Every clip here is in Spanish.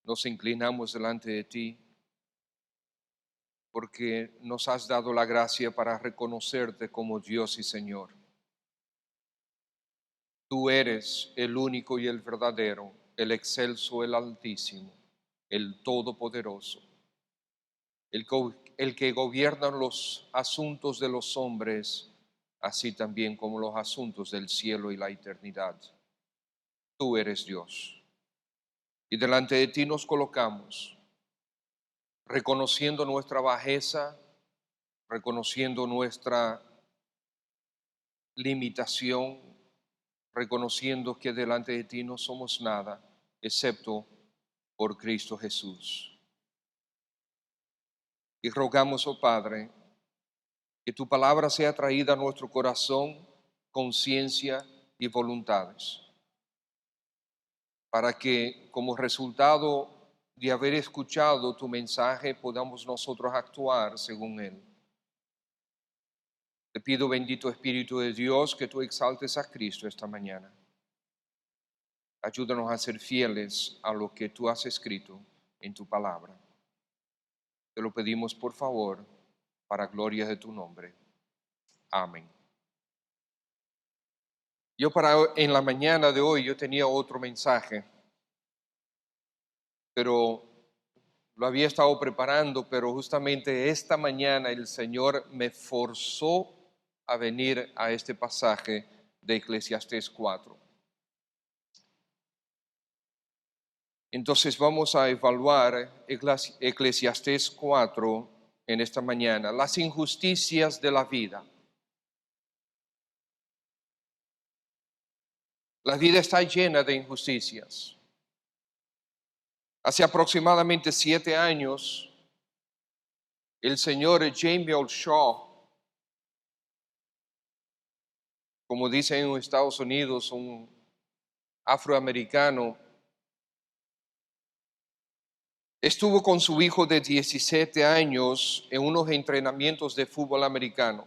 nos inclinamos delante de ti porque nos has dado la gracia para reconocerte como Dios y Señor. Tú eres el único y el verdadero, el excelso, el altísimo, el todopoderoso, el que gobierna los asuntos de los hombres, así también como los asuntos del cielo y la eternidad. Tú eres Dios. Y delante de ti nos colocamos, reconociendo nuestra bajeza, reconociendo nuestra limitación, reconociendo que delante de ti no somos nada, excepto por Cristo Jesús. Y rogamos, oh Padre, que tu palabra sea traída a nuestro corazón, conciencia y voluntades, para que como resultado de haber escuchado tu mensaje podamos nosotros actuar según él. Te pido, bendito Espíritu de Dios, que tú exaltes a Cristo esta mañana. Ayúdanos a ser fieles a lo que tú has escrito en tu palabra. Te lo pedimos por favor, para gloria de tu nombre. Amén. En la mañana de hoy yo tenía otro mensaje, pero lo había estado preparando, pero justamente esta mañana el Señor me forzó a venir a este pasaje de Eclesiastés 4. Entonces vamos a evaluar Eclesiastés 4 en esta mañana, las injusticias de la vida. La vida está llena de injusticias. Hace aproximadamente 7 años, el señor Jamie Shaw, como dicen en Estados Unidos, un afroamericano, estuvo con su hijo de 17 años en unos entrenamientos de fútbol americano.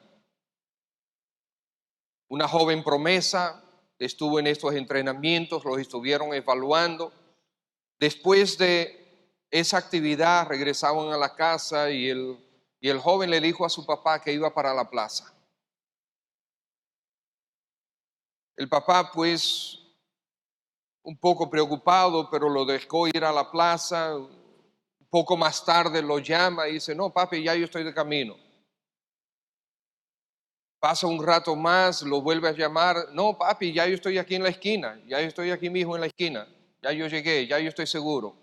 Una joven promesa estuvo en estos entrenamientos, los estuvieron evaluando. Después de esa actividad regresaban a la casa y el joven le dijo a su papá que iba para la plaza. El papá, pues, un poco preocupado, pero lo dejó ir a la plaza. Un poco más tarde lo llama y dice: no, papi, ya yo estoy de camino. Pasa un rato más, lo vuelve a llamar: no, papi, ya yo estoy aquí en la esquina, ya yo estoy aquí mismo en la esquina, ya yo llegué, ya yo estoy seguro.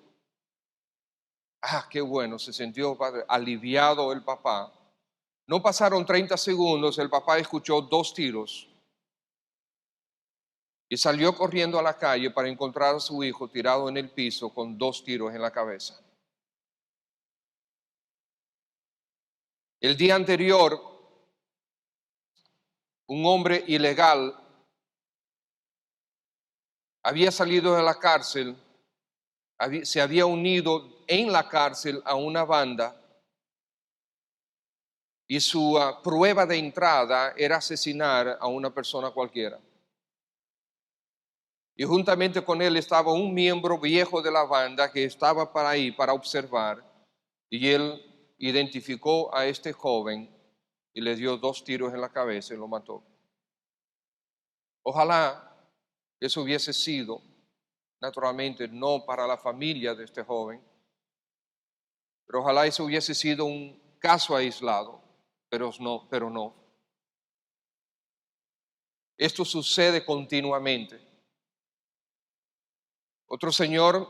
Ah, qué bueno, se sintió aliviado el papá. No pasaron 30 segundos, el papá escuchó 2 tiros y salió corriendo a la calle para encontrar a su hijo tirado en el piso con 2 tiros en la cabeza. El día anterior, un hombre ilegal había salido de la cárcel, se había unido en la cárcel a una banda y su prueba de entrada era asesinar a una persona cualquiera. Y juntamente con él estaba un miembro viejo de la banda que estaba para ahí para observar, y él identificó a este joven y le dio 2 tiros en la cabeza y lo mató. Ojalá eso hubiese sido, naturalmente no para la familia de este joven, pero ojalá eso hubiese sido un caso aislado, pero no. Esto sucede continuamente. Otro señor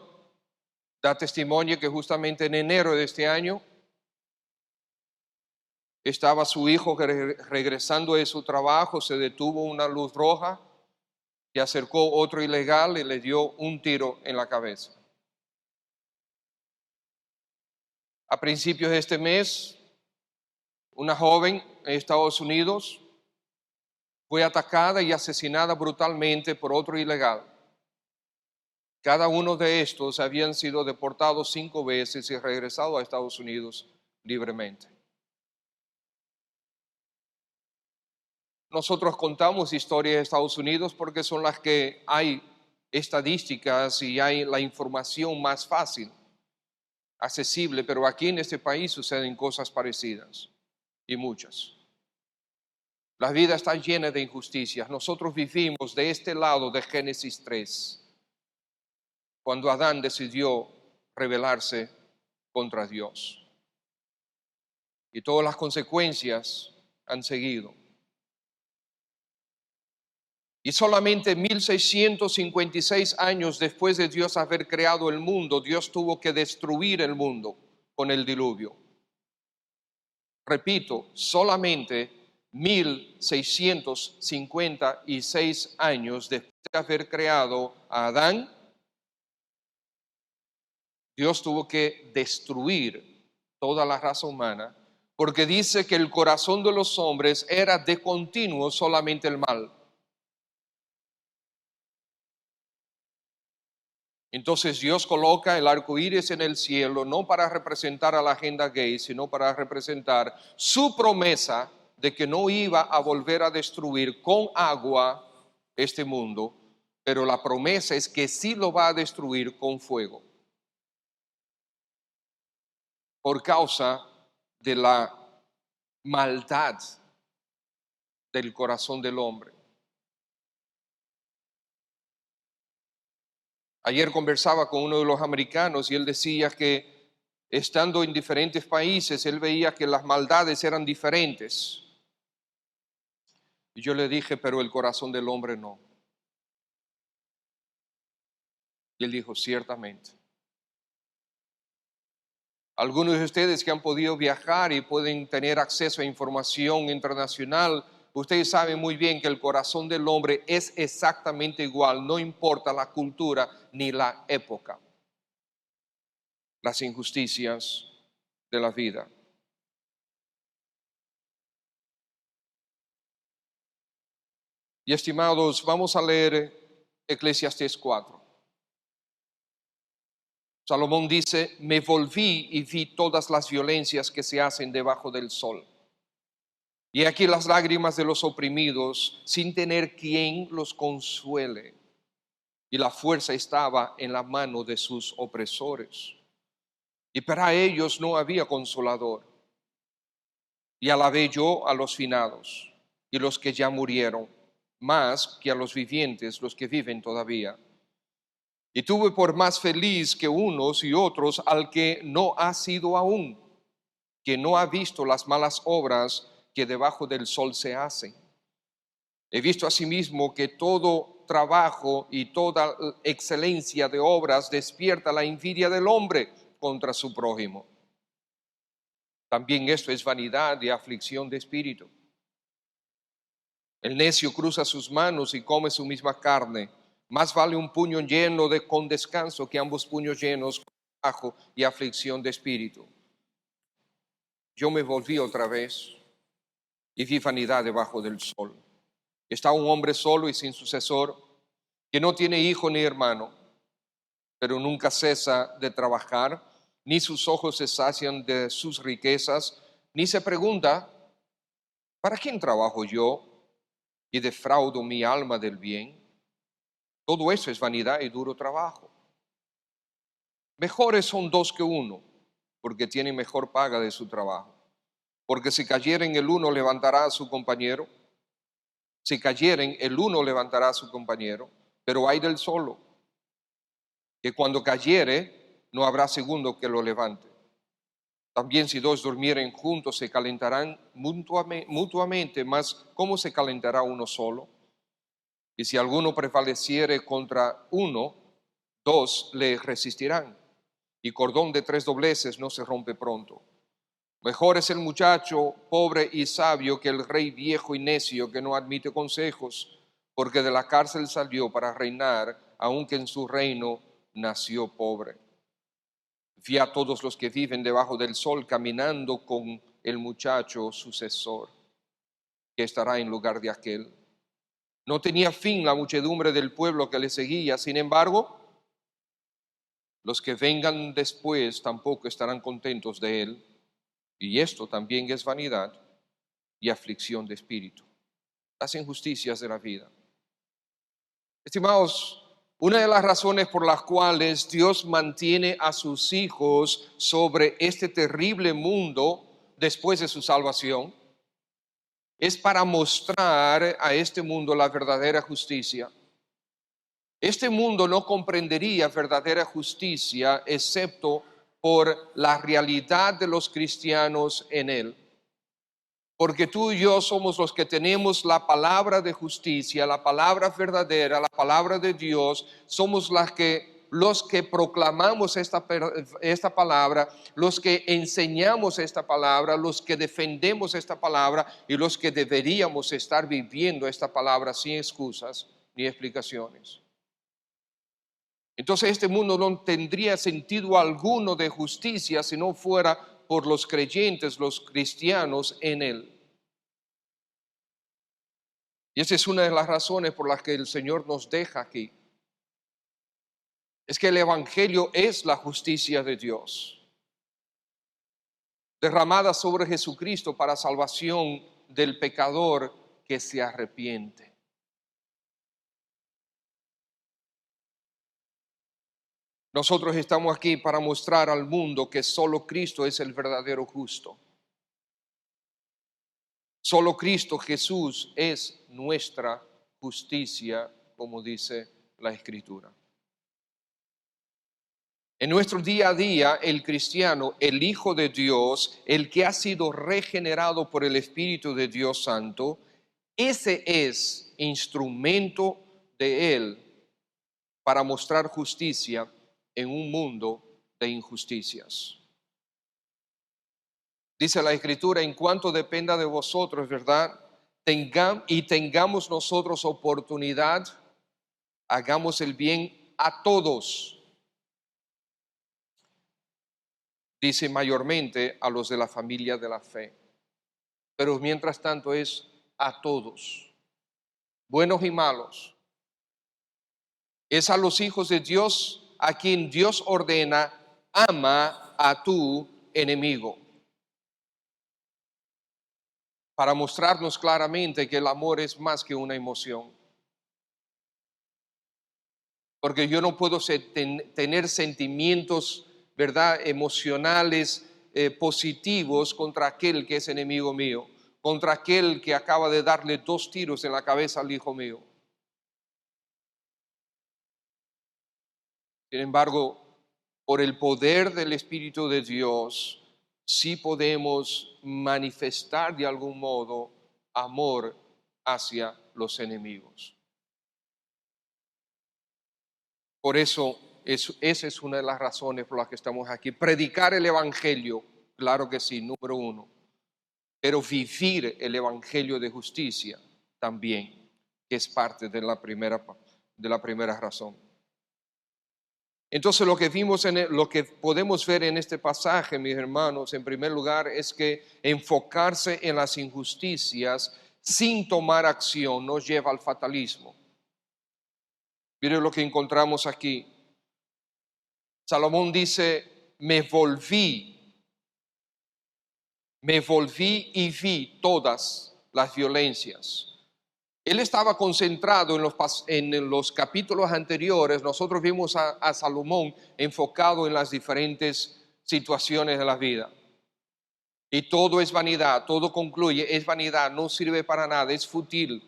da testimonio que justamente en enero de este año estaba su hijo regresando de su trabajo, se detuvo una luz roja, se acercó otro ilegal y le dio un tiro en la cabeza. A principios de este mes, una joven en Estados Unidos fue atacada y asesinada brutalmente por otro ilegal. Cada uno de estos habían sido deportados 5 veces y regresado a Estados Unidos libremente. Nosotros contamos historias de Estados Unidos porque son las que hay estadísticas y hay la información más fácil. accesible, pero aquí en este país suceden cosas parecidas y muchas. La vida está llena de injusticias. Nosotros vivimos de este lado de Génesis 3, cuando Adán decidió rebelarse contra Dios. Y todas las consecuencias han seguido. Y solamente 1656 años después de Dios haber creado el mundo, Dios tuvo que destruir el mundo con el diluvio. Repito, solamente 1656 años después de haber creado a Adán, Dios tuvo que destruir toda la raza humana, porque dice que el corazón de los hombres era de continuo solamente el mal. Entonces Dios coloca el arco iris en el cielo, no para representar a la agenda gay, sino para representar su promesa de que no iba a volver a destruir con agua este mundo, pero la promesa es que sí lo va a destruir con fuego, por causa de la maldad del corazón del hombre. Ayer conversaba con uno de los americanos y él decía que estando en diferentes países, él veía que las maldades eran diferentes. Y yo le dije, pero el corazón del hombre no. Y él dijo, ciertamente. Algunos de ustedes que han podido viajar y pueden tener acceso a información internacional, ustedes saben muy bien que el corazón del hombre es exactamente igual, no importa la cultura ni la época. Las injusticias de la vida. Y estimados, vamos a leer Eclesiastés 4. Salomón dice, me volví y vi todas las violencias que se hacen debajo del sol. Y aquí las lágrimas de los oprimidos, sin tener quien los consuele. Y la fuerza estaba en la mano de sus opresores. Y para ellos no había consolador. Y alabé yo a los finados y los que ya murieron, más que a los vivientes, los que viven todavía. Y tuve por más feliz que unos y otros al que no ha sido aún, que no ha visto las malas obras que debajo del sol se hacen. He visto asimismo que todo trabajo y toda excelencia de obras despierta la envidia del hombre contra su prójimo. También esto es vanidad y aflicción de espíritu. El necio cruza sus manos y come su misma carne. Más vale un puño lleno con descanso que ambos puños llenos con trabajo y aflicción de espíritu. Yo me volví otra vez y vi vanidad debajo del sol. Está un hombre solo y sin sucesor, que no tiene hijo ni hermano, pero nunca cesa de trabajar, ni sus ojos se sacian de sus riquezas, ni se pregunta, ¿para quién trabajo yo y defraudo mi alma del bien? Todo eso es vanidad y duro trabajo. Mejores son dos que uno, porque tienen mejor paga de su trabajo. Porque si cayeren el uno levantará a su compañero. Si cayeren el uno levantará a su compañero. Pero hay del solo, que cuando cayere no habrá segundo que lo levante. También si dos durmieren juntos se calentarán mutuamente, mas ¿cómo se calentará uno solo? Y si alguno prevaleciere contra uno, dos le resistirán. Y cordón de tres dobleces no se rompe pronto. Mejor es el muchacho pobre y sabio que el rey viejo y necio que no admite consejos, porque de la cárcel salió para reinar, aunque en su reino nació pobre. Vi a todos los que viven debajo del sol caminando con el muchacho sucesor, que estará en lugar de aquel. No tenía fin la muchedumbre del pueblo que le seguía, sin embargo, los que vengan después tampoco estarán contentos de él, y esto también es vanidad y aflicción de espíritu. Las injusticias de la vida. Estimados, Una de las razones por las cuales Dios mantiene a sus hijos sobre este terrible mundo después de su salvación es para mostrar a este mundo la verdadera justicia. Este mundo no comprendería verdadera justicia excepto por la realidad de los cristianos en él. Porque tú y yo somos los que tenemos la palabra de justicia, la palabra verdadera, la palabra de Dios. Somos los que proclamamos esta palabra, los que enseñamos esta palabra, los que defendemos esta palabra y los que deberíamos estar viviendo esta palabra sin excusas ni explicaciones. Entonces este mundo no tendría sentido alguno de justicia si no fuera por los creyentes, los cristianos en él. Y esa es una de las razones por las que el Señor nos deja aquí. Es que el Evangelio es la justicia de Dios, derramada sobre Jesucristo para salvación del pecador que se arrepiente. Nosotros estamos aquí para mostrar al mundo que solo Cristo es el verdadero justo. Solo Cristo Jesús es nuestra justicia, como dice la Escritura. En nuestro día a día, el cristiano, el Hijo de Dios, el que ha sido regenerado por el Espíritu de Dios Santo, ese es instrumento de Él para mostrar justicia en un mundo de injusticias. Dice la Escritura, en cuanto dependa de vosotros, ¿verdad? Tengamos nosotros oportunidad, hagamos el bien a todos. Dice mayormente a los de la familia de la fe. Pero mientras tanto es a todos, buenos y malos. Es a los hijos de Dios a quien Dios ordena, ama a tu enemigo. Para mostrarnos claramente que el amor es más que una emoción. Porque yo no puedo tener sentimientos, ¿verdad?, emocionales positivos contra aquel que es enemigo mío, contra aquel que acaba de darle 2 tiros en la cabeza al hijo mío. Sin embargo, por el poder del Espíritu de Dios, sí podemos manifestar de algún modo amor hacia los enemigos. Por eso, esa es una de las razones por las que estamos aquí. Predicar el Evangelio, claro que sí, número 1. Pero vivir el Evangelio de justicia también, que es parte de la primera razón. Entonces lo que podemos ver en este pasaje, mis hermanos, en primer lugar, es que enfocarse en las injusticias sin tomar acción nos lleva al fatalismo. Mire lo que encontramos aquí. Salomón dice, me volví y vi todas las violencias. Él estaba concentrado en los capítulos anteriores. Nosotros vimos a Salomón enfocado en las diferentes situaciones de la vida. Y todo es vanidad, todo concluye, es vanidad, no sirve para nada, es fútil.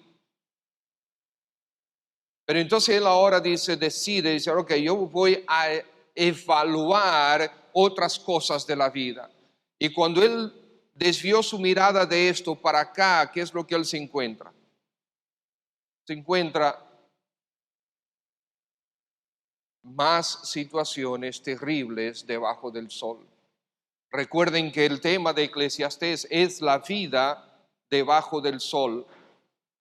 Pero entonces él ahora decide, ok, yo voy a evaluar otras cosas de la vida. Y cuando él desvió su mirada de esto para acá, ¿qué es lo que él se encuentra? Se encuentra más situaciones terribles debajo del sol. Recuerden que el tema de Eclesiastés es la vida debajo del sol,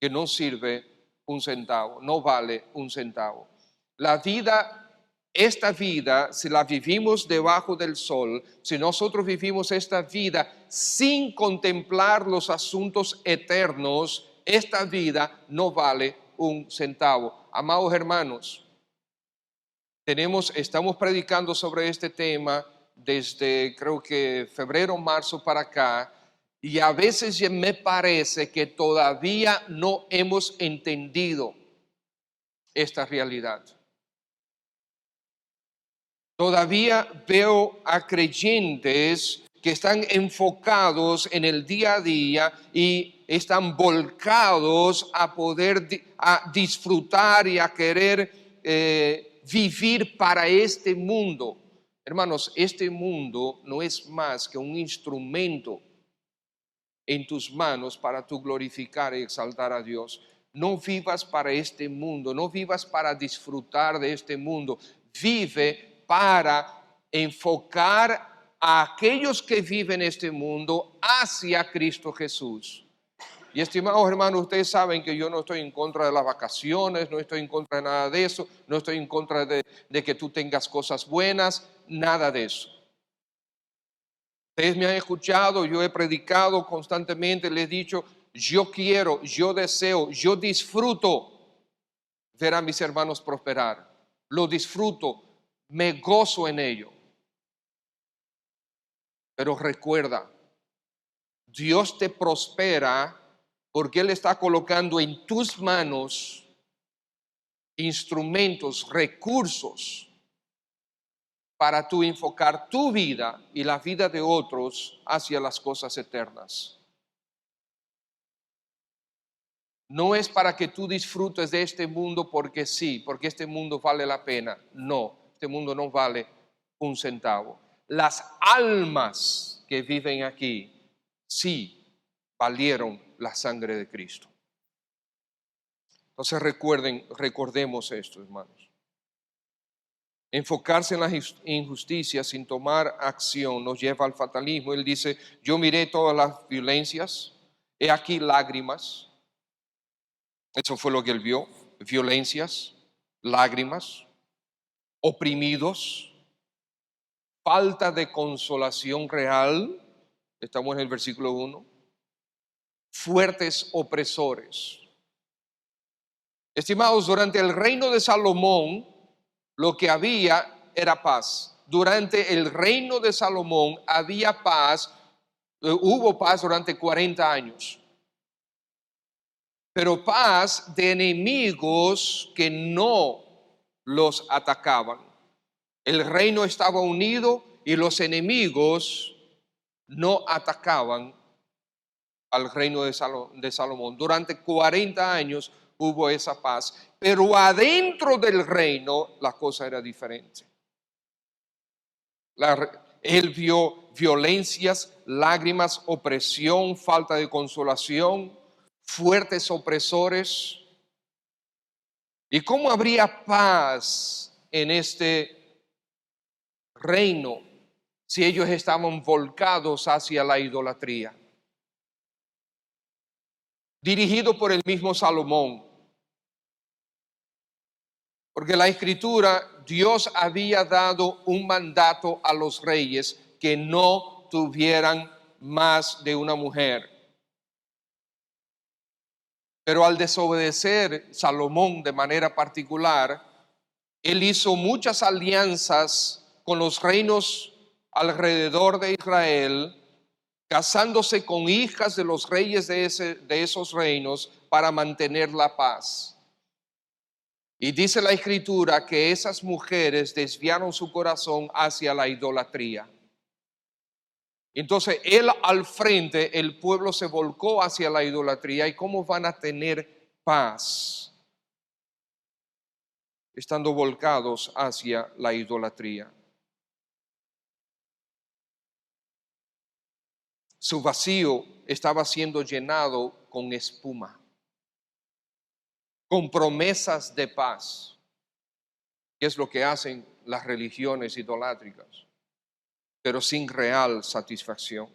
que no sirve un centavo, no vale un centavo. Esta vida, si la vivimos debajo del sol, si nosotros vivimos esta vida sin contemplar los asuntos eternos, esta vida no vale un centavo. Amados hermanos, estamos predicando sobre este tema desde creo que febrero, marzo para acá, y a veces me parece que todavía no hemos entendido esta realidad. Todavía veo a creyentes que están enfocados en el día a día y están volcados a poder a disfrutar y a querer vivir para este mundo. Hermanos, este mundo no es más que un instrumento en tus manos para tu glorificar y exaltar a Dios. No vivas para este mundo, no vivas para disfrutar de este mundo. Vive para enfocar a aquellos que viven este mundo hacia Cristo Jesús. Y estimados hermanos, ustedes saben que yo no estoy en contra de las vacaciones, no estoy en contra de nada de eso, no estoy en contra de que tú tengas cosas buenas, nada de eso. Ustedes me han escuchado, yo he predicado constantemente, les he dicho, yo quiero, yo deseo, yo disfruto ver a mis hermanos prosperar. Lo disfruto, me gozo en ello. Pero recuerda, Dios te prospera porque Él está colocando en tus manos instrumentos, recursos para tú enfocar tu vida y la vida de otros hacia las cosas eternas. No es para que tú disfrutes de este mundo porque sí, porque este mundo vale la pena. No, este mundo no vale un centavo. Las almas que viven aquí sí valieron la sangre de Cristo. Entonces recordemos esto, hermanos. Enfocarse en las injusticias sin tomar acción nos lleva al fatalismo. Él dice, yo miré todas las violencias, he aquí lágrimas. Eso fue lo que él vio, violencias, lágrimas, oprimidos, falta de consolación real, estamos en el versículo 1, fuertes opresores. Estimados, durante el reino de Salomón, lo que había era paz. Durante el reino de Salomón había paz, hubo paz durante 40 años. Pero paz de enemigos que no los atacaban. El reino estaba unido y los enemigos no atacaban al reino de Salomón. Durante 40 años hubo esa paz, pero adentro del reino la cosa era diferente. Él vio violencias, lágrimas, opresión, falta de consolación, fuertes opresores. ¿Y cómo habría paz en este reino si ellos estaban volcados hacia la idolatría? Dirigido por el mismo Salomón. Porque la Escritura, Dios había dado un mandato a los reyes que no tuvieran más de una mujer. Pero al desobedecer Salomón de manera particular, él hizo muchas alianzas con los reinos alrededor de Israel, casándose con hijas de los reyes de esos reinos para mantener la paz. Y dice la Escritura que esas mujeres desviaron su corazón hacia la idolatría. Entonces él al frente, el pueblo se volcó hacia la idolatría. ¿Y cómo van a tener paz estando volcados hacia la idolatría? Su vacío estaba siendo llenado con espuma, con promesas de paz, que es lo que hacen las religiones idolátricas, pero sin real satisfacción.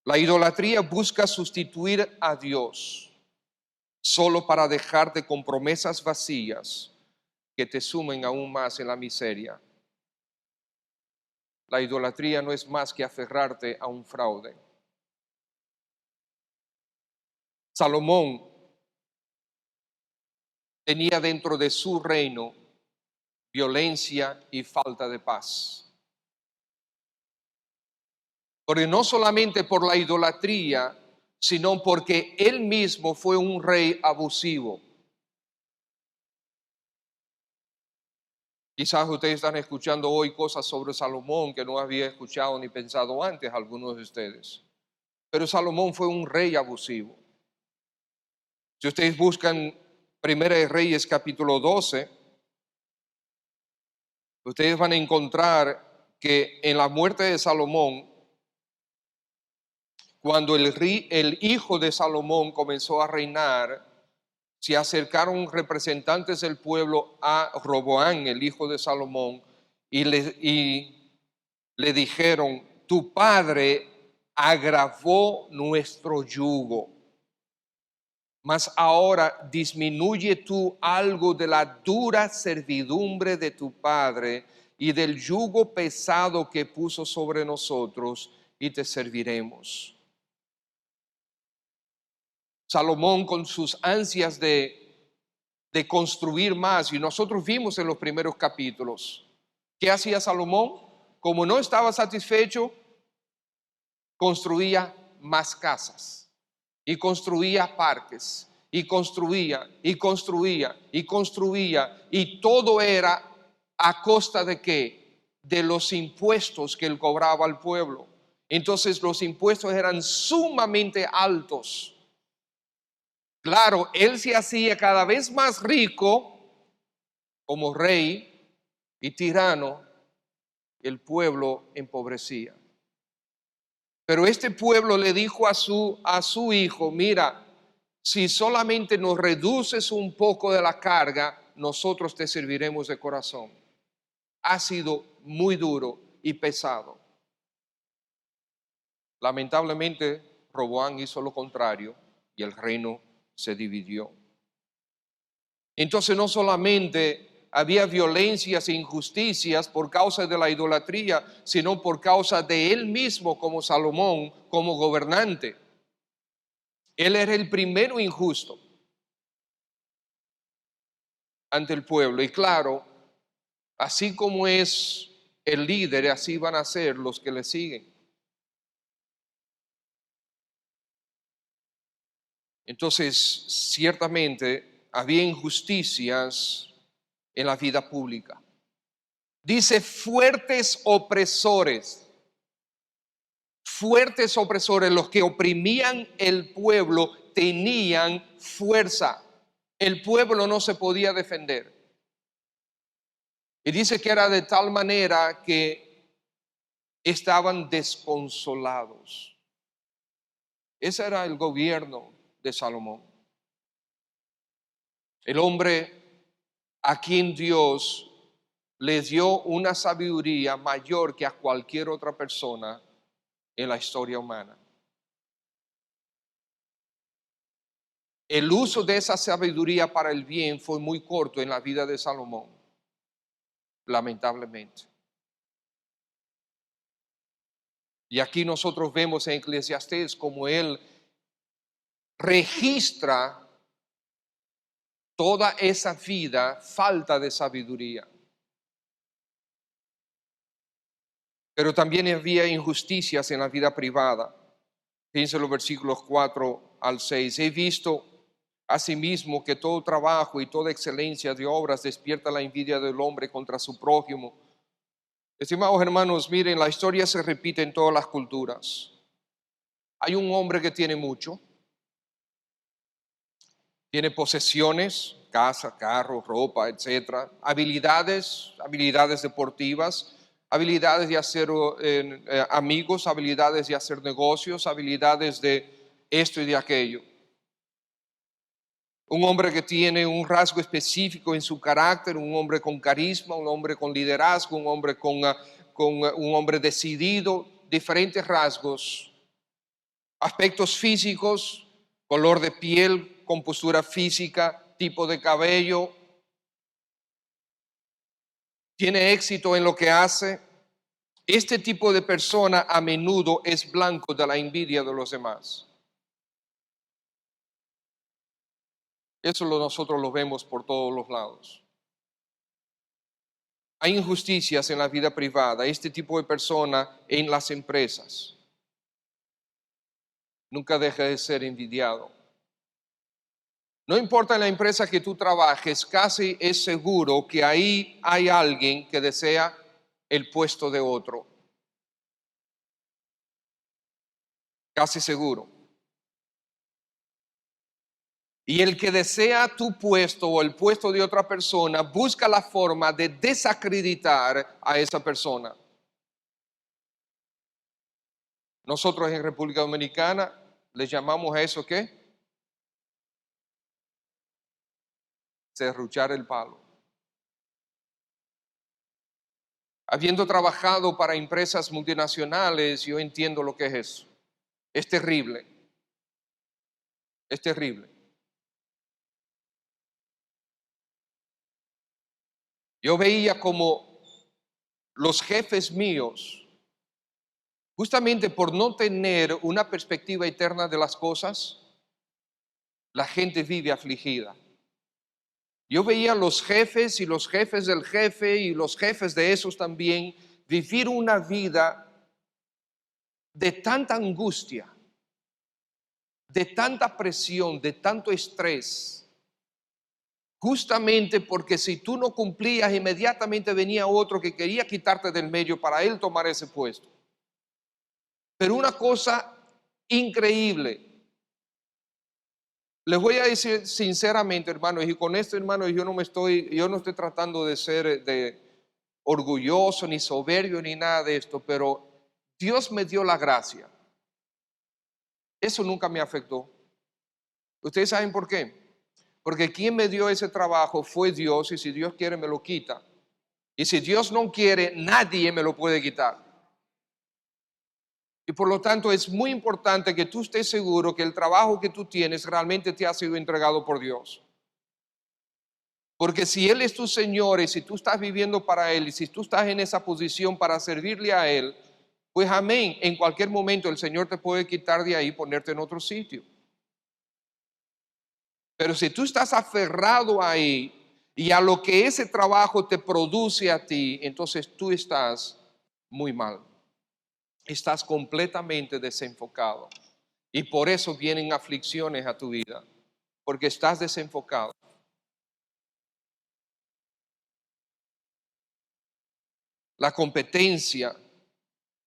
La idolatría busca sustituir a Dios solo para dejarte con promesas vacías que te sumen aún más en la miseria. La idolatría no es más que aferrarte a un fraude. Salomón tenía dentro de su reino violencia y falta de paz. Porque no solamente por la idolatría, sino porque él mismo fue un rey abusivo. Quizás ustedes están escuchando hoy cosas sobre Salomón que no había escuchado ni pensado antes algunos de ustedes. Pero Salomón fue un rey abusivo. Si ustedes buscan Primera de Reyes capítulo 12, ustedes van a encontrar que en la muerte de Salomón, cuando el hijo de Salomón comenzó a reinar, se acercaron representantes del pueblo a Roboán, el hijo de Salomón, y le dijeron: tu padre agravó nuestro yugo, mas ahora disminuye tú algo de la dura servidumbre de tu padre y del yugo pesado que puso sobre nosotros, y te serviremos. Salomón, con sus ansias de construir más, y nosotros vimos en los primeros capítulos, ¿qué hacía Salomón? Como no estaba satisfecho, construía más casas, y construía parques, y construía, y construía, y construía, y todo era a costa de ¿qué? De los impuestos que él cobraba al pueblo. Entonces los impuestos eran sumamente altos. Claro, él se hacía cada vez más rico como rey y tirano, el pueblo empobrecía. Pero este pueblo le dijo a su hijo: mira, si solamente nos reduces un poco de la carga, nosotros te serviremos de corazón. Ha sido muy duro y pesado. Lamentablemente, Roboán hizo lo contrario y el reino se dividió. Entonces no solamente había violencias e injusticias por causa de la idolatría, sino por causa de él mismo como Salomón, como gobernante. Él era el primero injusto ante el pueblo. Y claro, así como es el líder, así van a ser los que le siguen. Entonces, ciertamente había injusticias en la vida pública. Dice fuertes opresores, los que oprimían el pueblo tenían fuerza. El pueblo no se podía defender. Y dice que era de tal manera que estaban desconsolados. Ese era el gobierno de Salomón. El hombre a quien Dios le dio una sabiduría mayor que a cualquier otra persona en la historia humana. El uso de esa sabiduría para el bien fue muy corto en la vida de Salomón, lamentablemente. Y aquí nosotros vemos en Eclesiastés como él registra toda esa vida falta de sabiduría. Pero también había injusticias en la vida privada. Fíjense los versículos 4 al 6. He visto asimismo que todo trabajo y toda excelencia de obras despierta la envidia del hombre contra su prójimo. Estimados hermanos, miren, la historia se repite en todas las culturas. Hay un hombre que tiene mucho, tiene posesiones, casa, carro, ropa, etcétera, habilidades deportivas, habilidades de hacer amigos, habilidades de hacer negocios, habilidades de esto y de aquello. Un hombre que tiene un rasgo específico en su carácter, un hombre con carisma, un hombre con liderazgo, un hombre un hombre decidido, diferentes rasgos, aspectos físicos, color de piel, compostura física, tipo de cabello, tiene éxito en lo que hace. Este tipo de persona a menudo es blanco de la envidia de los demás. Eso nosotros lo vemos por todos los lados. Hay injusticias en la vida privada, este tipo de persona en las empresas. Nunca deja de ser envidiado. No importa en la empresa que tú trabajes, casi es seguro que ahí hay alguien que desea el puesto de otro. Casi seguro. Y el que desea tu puesto o el puesto de otra persona busca la forma de desacreditar a esa persona. Nosotros en República Dominicana le llamamos a eso ¿qué? Serruchar el palo. Habiendo trabajado para empresas multinacionales, yo entiendo lo que es eso. Es terrible. Es terrible. Yo veía como los jefes míos, justamente por no tener una perspectiva eterna de las cosas, la gente vive afligida. Yo veía los jefes y los jefes del jefe y los jefes de esos también vivir una vida de tanta angustia, de tanta presión, de tanto estrés, justamente porque si tú no cumplías, inmediatamente venía otro que quería quitarte del medio para él tomar ese puesto. Pero una cosa increíble, les voy a decir sinceramente, hermanos, y con esto, hermanos, yo no estoy tratando de ser orgulloso, ni soberbio, ni nada de esto, pero Dios me dio la gracia. Eso nunca me afectó. ¿Ustedes saben por qué? Porque quien me dio ese trabajo fue Dios, y si Dios quiere me lo quita. Y si Dios no quiere, nadie me lo puede quitar. Y por lo tanto es muy importante que tú estés seguro que el trabajo que tú tienes realmente te ha sido entregado por Dios. Porque si Él es tu Señor y si tú estás viviendo para Él y si tú estás en esa posición para servirle a Él, pues amén, en cualquier momento el Señor te puede quitar de ahí y ponerte en otro sitio. Pero si tú estás aferrado ahí y a lo que ese trabajo te produce a ti, entonces tú estás muy mal. Estás completamente desenfocado. Y por eso vienen aflicciones a tu vida, porque estás desenfocado. La competencia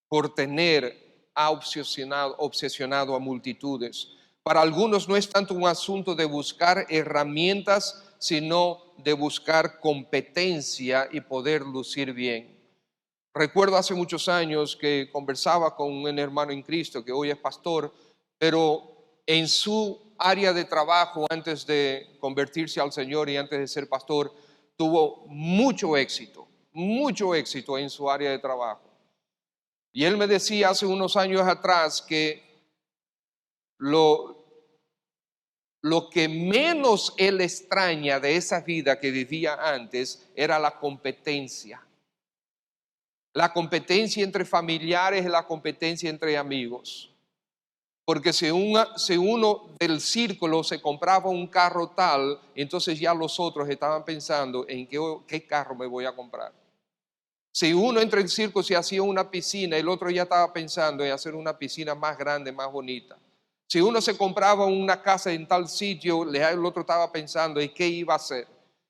por tener ha obsesionado a multitudes. Para algunos no es tanto un asunto de buscar herramientas, sino de buscar competencia y poder lucir bien. Recuerdo hace muchos años que conversaba con un hermano en Cristo que hoy es pastor, pero en su área de trabajo antes de convertirse al Señor y antes de ser pastor, tuvo mucho éxito en su área de trabajo. Y él me decía hace unos años atrás que lo, lo que menos él extraña de esa vida que vivía antes era la competencia. La competencia entre familiares y la competencia entre amigos. Porque si uno del círculo se compraba un carro tal, entonces ya los otros estaban pensando en qué carro me voy a comprar. Si uno entre el círculo se hacía una piscina, el otro ya estaba pensando en hacer una piscina más grande, más bonita. Si uno se compraba una casa en tal sitio, el otro estaba pensando en qué iba a hacer.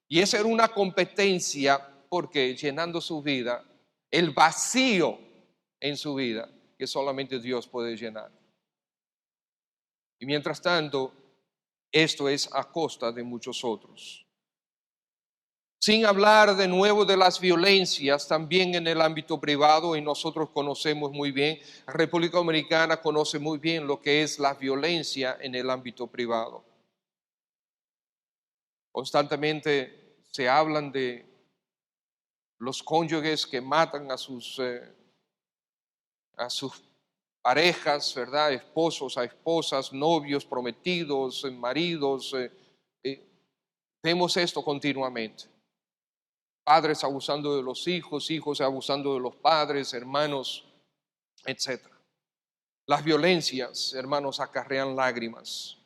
Y esa era una competencia porque llenando su vida, el vacío en su vida que solamente Dios puede llenar. Y mientras tanto, esto es a costa de muchos otros. Sin hablar de nuevo de las violencias también en el ámbito privado, y nosotros conocemos muy bien, la República Dominicana conoce muy bien lo que es la violencia en el ámbito privado. Constantemente se hablan de los cónyuges que matan a sus parejas, ¿verdad? Esposos a esposas, novios, prometidos, maridos. Vemos esto continuamente. Padres abusando de los hijos, hijos abusando de los padres, hermanos, etc. Las violencias, hermanos, acarrean lágrimas,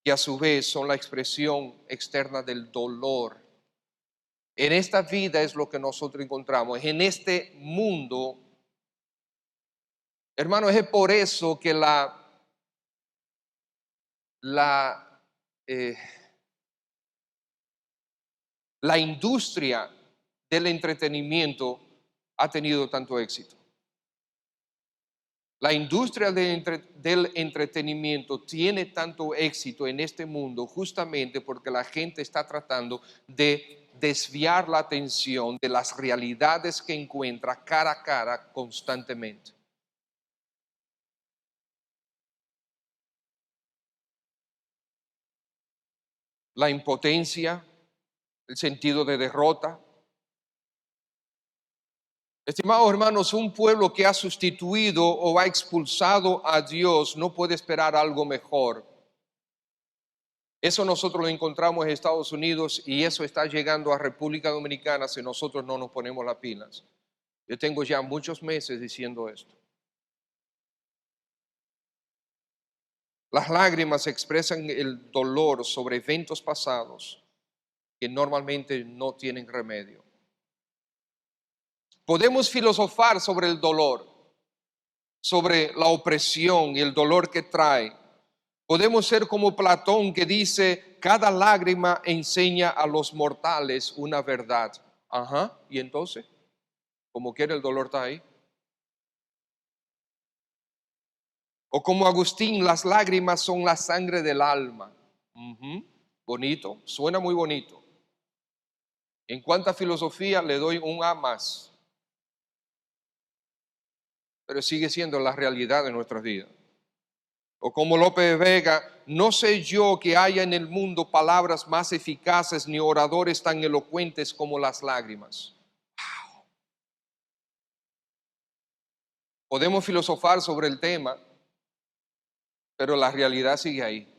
que a su vez son la expresión externa del dolor. En esta vida es lo que nosotros encontramos, en este mundo, hermanos, es por eso que la la industria del entretenimiento ha tenido tanto éxito. La industria del entretenimiento tiene tanto éxito en este mundo justamente porque la gente está tratando de desviar la atención de las realidades que encuentra cara a cara constantemente. La impotencia, el sentido de derrota. Estimados hermanos, un pueblo que ha sustituido o ha expulsado a Dios no puede esperar algo mejor. Eso nosotros lo encontramos en Estados Unidos y eso está llegando a República Dominicana si nosotros no nos ponemos las pilas. Yo tengo ya muchos meses diciendo esto. Las lágrimas expresan el dolor sobre eventos pasados que normalmente no tienen remedio. Podemos filosofar sobre el dolor, sobre la opresión y el dolor que trae. Podemos ser como Platón que dice, cada lágrima enseña a los mortales una verdad. Ajá, y entonces, como quiera el dolor está ahí. O como Agustín, las lágrimas son la sangre del alma. Bonito, suena muy bonito. En cuanto a filosofía, le doy un A más. Pero sigue siendo la realidad de nuestras vidas. O como López Vega, no sé yo que haya en el mundo palabras más eficaces ni oradores tan elocuentes como las lágrimas. Wow. Podemos filosofar sobre el tema, pero la realidad sigue ahí.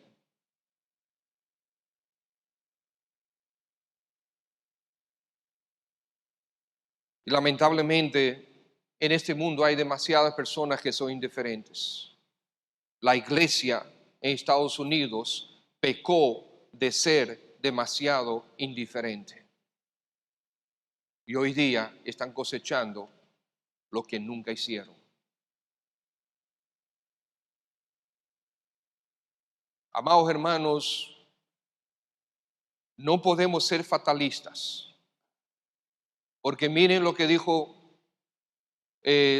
Y lamentablemente en este mundo hay demasiadas personas que son indiferentes. La iglesia en Estados Unidos pecó de ser demasiado indiferente. Y hoy día están cosechando lo que nunca hicieron. Amados hermanos, no podemos ser fatalistas. Porque miren lo que dijo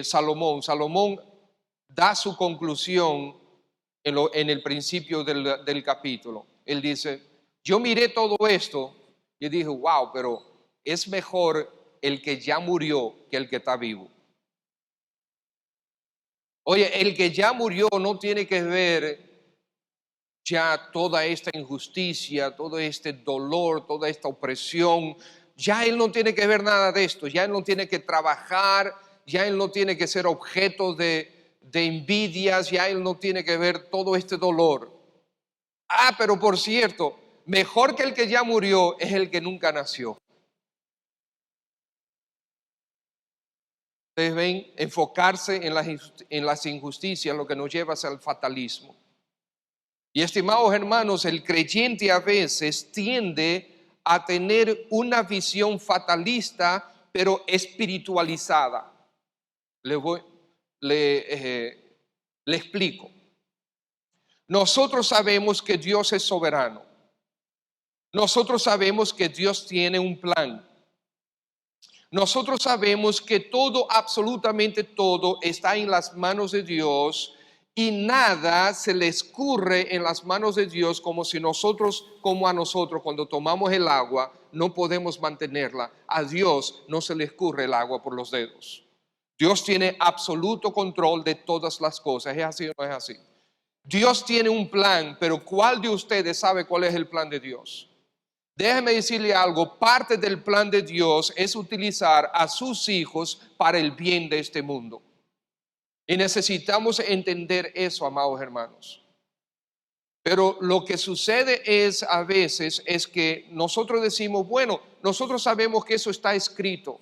Salomón. Salomón da su conclusión en el principio del capítulo. Él dice, yo miré todo esto y dije, wow, pero es mejor el que ya murió que el que está vivo. Oye, el que ya murió no tiene que ver ya toda esta injusticia, todo este dolor, toda esta opresión. Ya él no tiene que ver nada de esto, ya él no tiene que trabajar, ya él no tiene que ser objeto de envidias, ya él no tiene que ver todo este dolor. Ah, pero por cierto, mejor que el que ya murió es el que nunca nació. Ustedes ven, enfocarse en las injusticias lo que nos lleva hacia el fatalismo. Y estimados hermanos, el creyente a veces tiende a tener una visión fatalista, pero espiritualizada. Le explico. Nosotros sabemos que Dios es soberano. Nosotros sabemos que Dios tiene un plan. Nosotros sabemos que todo, absolutamente todo, está en las manos de Dios y nada se le escurre en las manos de Dios como si nosotros, como a nosotros, cuando tomamos el agua, no podemos mantenerla. A Dios no se le escurre el agua por los dedos. Dios tiene absoluto control de todas las cosas. ¿Es así o no es así? Dios tiene un plan, pero ¿cuál de ustedes sabe cuál es el plan de Dios? Déjeme decirle algo, parte del plan de Dios es utilizar a sus hijos para el bien de este mundo. Y necesitamos entender eso, amados hermanos. Pero lo que sucede es a veces es que nosotros decimos, bueno, nosotros sabemos que eso está escrito.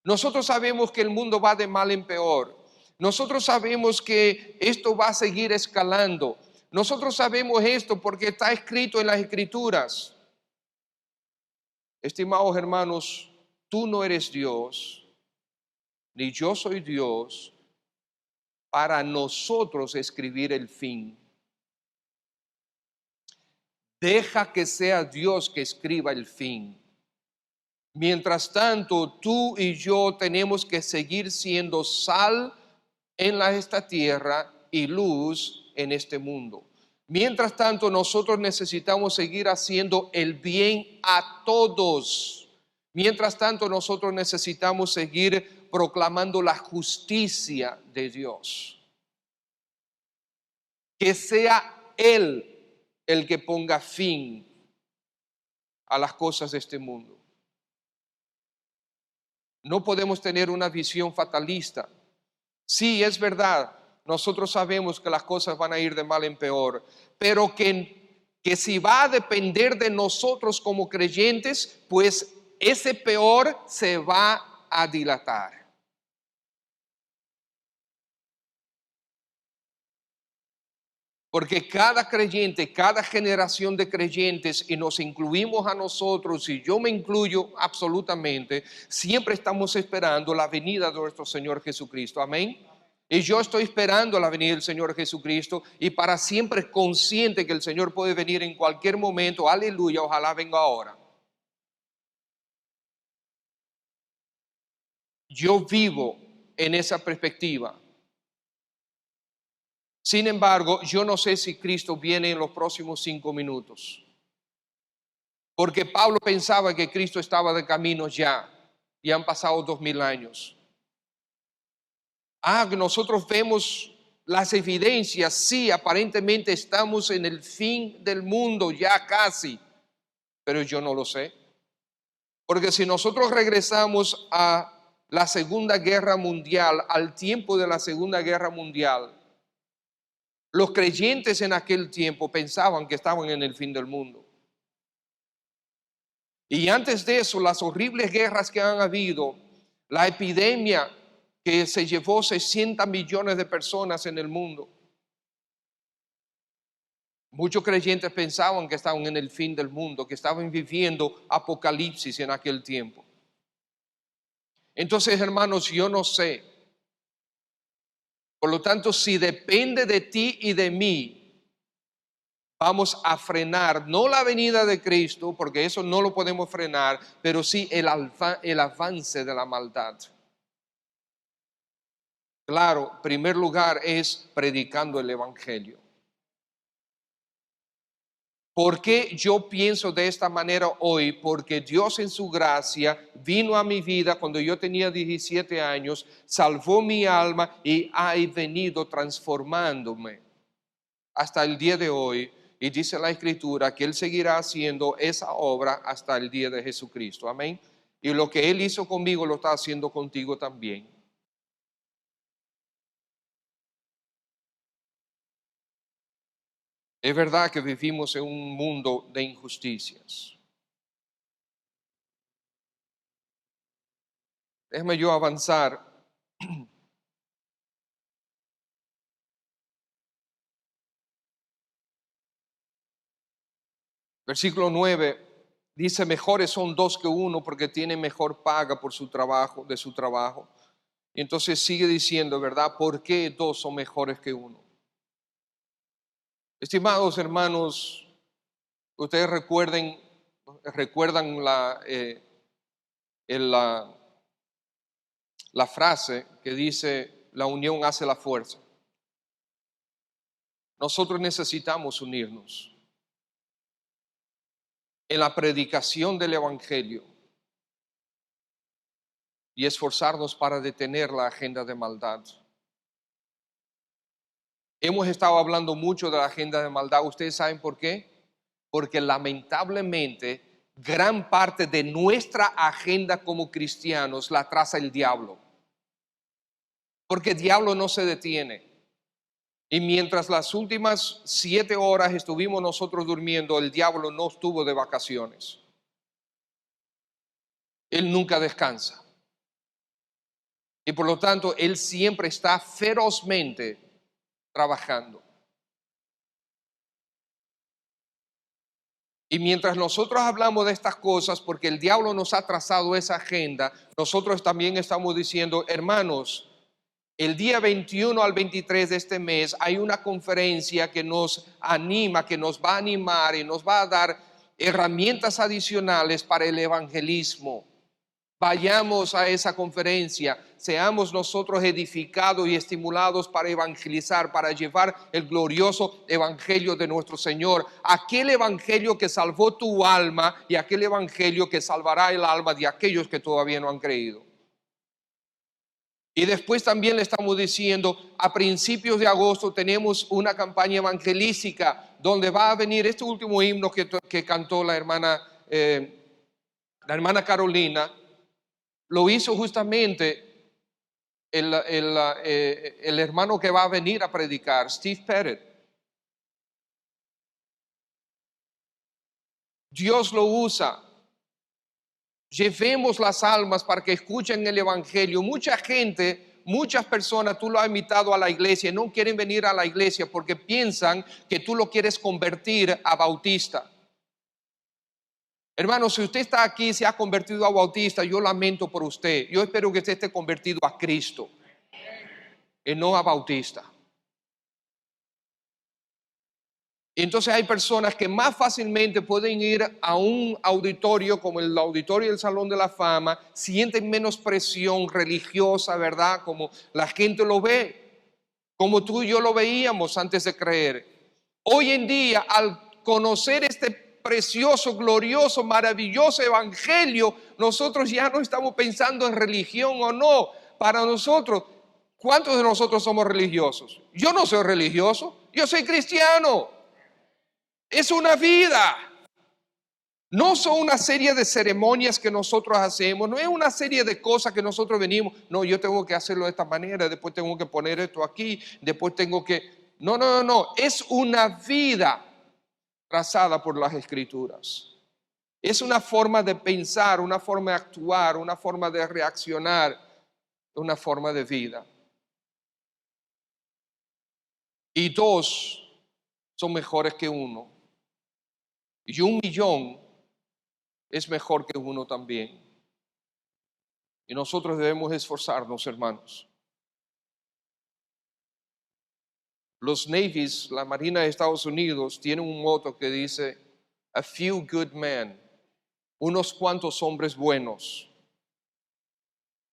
Nosotros sabemos que el mundo va de mal en peor. Nosotros sabemos que esto va a seguir escalando. Nosotros sabemos esto porque está escrito en las Escrituras. Estimados hermanos, tú no eres Dios, ni yo soy Dios, para nosotros escribir el fin. Deja que sea Dios que escriba el fin. Mientras tanto, tú y yo tenemos que seguir siendo sal en esta tierra y luz en este mundo. Mientras tanto, nosotros necesitamos seguir haciendo el bien a todos. Mientras tanto, nosotros necesitamos seguir proclamando la justicia de Dios. Que sea Él el que ponga fin a las cosas de este mundo. No podemos tener una visión fatalista. Sí, es verdad, nosotros sabemos que las cosas van a ir de mal en peor, pero que si va a depender de nosotros como creyentes, pues ese peor se va a dilatar. Porque cada creyente, cada generación de creyentes, y nos incluimos a nosotros, y yo me incluyo absolutamente, siempre estamos esperando la venida de nuestro Señor Jesucristo. Amén. Y yo estoy esperando la venida del Señor Jesucristo, y para siempre consciente que el Señor puede venir en cualquier momento. Aleluya, ojalá venga ahora. Yo vivo en esa perspectiva. Sin embargo, yo no sé si Cristo viene en los próximos 5 minutos. Porque Pablo pensaba que Cristo estaba de camino ya, y han pasado 2000 años. Nosotros vemos las evidencias, sí, aparentemente estamos en el fin del mundo, ya casi, pero yo no lo sé. Porque si nosotros regresamos a la Segunda Guerra Mundial, al tiempo de la Segunda Guerra Mundial, los creyentes en aquel tiempo pensaban que estaban en el fin del mundo. Y antes de eso, las horribles guerras que han habido, la epidemia que se llevó 60 millones de personas en el mundo. Muchos creyentes pensaban que estaban en el fin del mundo, que estaban viviendo apocalipsis en aquel tiempo. Entonces, hermanos, yo no sé. Por lo tanto, si depende de ti y de mí, vamos a frenar, no la venida de Cristo, porque eso no lo podemos frenar, pero sí el avance de la maldad. Claro, en primer lugar es predicando el Evangelio. ¿Por qué yo pienso de esta manera hoy? Porque Dios en su gracia vino a mi vida cuando yo tenía 17 años, salvó mi alma y ha venido transformándome hasta el día de hoy. Y dice la Escritura que Él seguirá haciendo esa obra hasta el día de Jesucristo. Amén. Y lo que Él hizo conmigo lo está haciendo contigo también. Es verdad que vivimos en un mundo de injusticias. Déjame yo avanzar. Versículo 9 dice: mejores son 2 que 1 porque tienen mejor paga por su trabajo, de su trabajo. Y entonces sigue diciendo, ¿verdad? ¿Por qué 2 son mejores que 1? Estimados hermanos, ustedes recuerdan la frase que dice: la unión hace la fuerza. Nosotros necesitamos unirnos en la predicación del Evangelio y esforzarnos para detener la agenda de maldad. Hemos estado hablando mucho de la agenda de maldad. ¿Ustedes saben por qué? Porque lamentablemente gran parte de nuestra agenda como cristianos la traza el diablo. Porque el diablo no se detiene. Y mientras las últimas 7 horas estuvimos nosotros durmiendo, el diablo no estuvo de vacaciones. Él nunca descansa. Y por lo tanto, él siempre está ferozmente trabajando. Y mientras nosotros hablamos de estas cosas, porque el diablo nos ha trazado esa agenda, nosotros también estamos diciendo, hermanos, el día 21 al 23 de este mes hay una conferencia que nos anima, que nos va a animar y nos va a dar herramientas adicionales para el evangelismo. Vayamos a esa conferencia, seamos nosotros edificados y estimulados para evangelizar, para llevar el glorioso evangelio de nuestro Señor, aquel evangelio que salvó tu alma y aquel evangelio que salvará el alma de aquellos que todavía no han creído. Y después también le estamos diciendo, a principios de agosto tenemos una campaña evangelística donde va a venir este último himno que cantó la hermana Carolina. Lo hizo justamente el hermano que va a venir a predicar, Steve Pettit. Dios lo usa. Llevemos las almas para que escuchen el evangelio. Mucha gente, muchas personas, tú lo has invitado a la iglesia, no quieren venir a la iglesia porque piensan que tú lo quieres convertir a bautista. Hermano, si usted está aquí y se ha convertido a bautista, yo lamento por usted. Yo espero que usted esté convertido a Cristo y no a bautista. Entonces hay personas que más fácilmente pueden ir a un auditorio como el auditorio del Salón de la Fama, sienten menos presión religiosa, ¿verdad? Como la gente lo ve, como tú y yo lo veíamos antes de creer. Hoy en día, al conocer este precioso, glorioso, maravilloso evangelio, nosotros ya no estamos pensando en religión o no. Para nosotros, ¿cuántos de nosotros somos religiosos? Yo no soy religioso, yo soy cristiano. Es una vida. No son una serie de ceremonias que nosotros hacemos, no es una serie de cosas que nosotros venimos, no, yo tengo que hacerlo de esta manera, después tengo que poner esto aquí, después tengo que... No, es una vida trazada por las Escrituras. Es una forma de pensar, una forma de actuar, una forma de reaccionar, una forma de vida. Y dos son mejores que uno. Y 1,000,000 es mejor que uno también. Y nosotros debemos esforzarnos, hermanos. Los Navies, la Marina de Estados Unidos, tienen un motto que dice, a few good men, unos cuantos hombres buenos.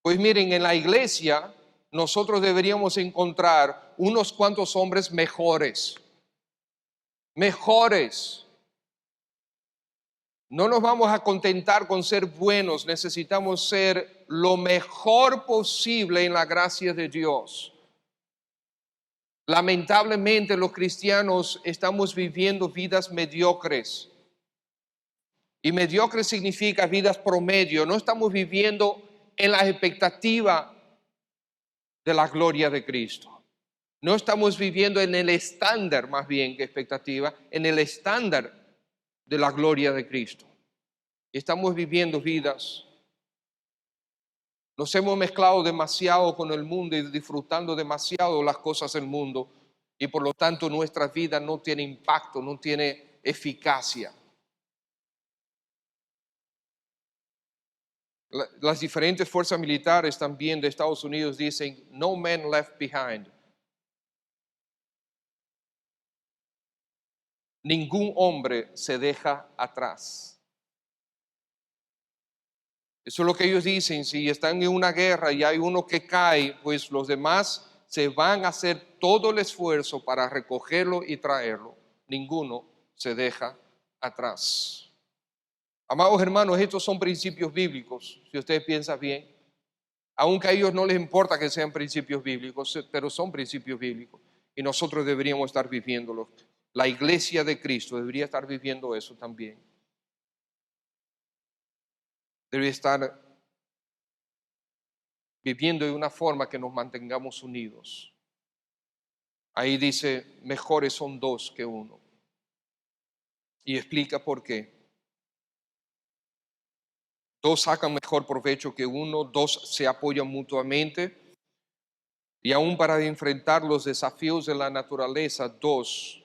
Pues miren, en la iglesia nosotros deberíamos encontrar unos cuantos hombres mejores. Mejores. No nos vamos a contentar con ser buenos, necesitamos ser lo mejor posible en la gracia de Dios. Lamentablemente los cristianos estamos viviendo vidas mediocres. Y mediocre significa vidas promedio. No estamos viviendo en la expectativa de la gloria de Cristo. No estamos viviendo en el estándar, más bien que expectativa, en el estándar de la gloria de Cristo. Estamos viviendo vidas. Nos hemos mezclado demasiado con el mundo y disfrutando demasiado las cosas del mundo. Y por lo tanto nuestra vida no tiene impacto, no tiene eficacia. Las diferentes fuerzas militares también de Estados Unidos dicen, no man left behind. Ningún hombre se deja atrás. Eso es lo que ellos dicen. Si están en una guerra y hay uno que cae, pues los demás se van a hacer todo el esfuerzo para recogerlo y traerlo. Ninguno se deja atrás. Amados hermanos, estos son principios bíblicos, si usted piensa bien. Aunque a ellos no les importa que sean principios bíblicos, pero son principios bíblicos. Y nosotros deberíamos estar viviéndolos. La iglesia de Cristo debería estar viviendo eso también. Debe estar viviendo de una forma que nos mantengamos unidos. Ahí dice, mejores son dos que uno. Y explica por qué. Dos sacan mejor provecho que uno, dos se apoyan mutuamente. Y aún para enfrentar los desafíos de la naturaleza, dos,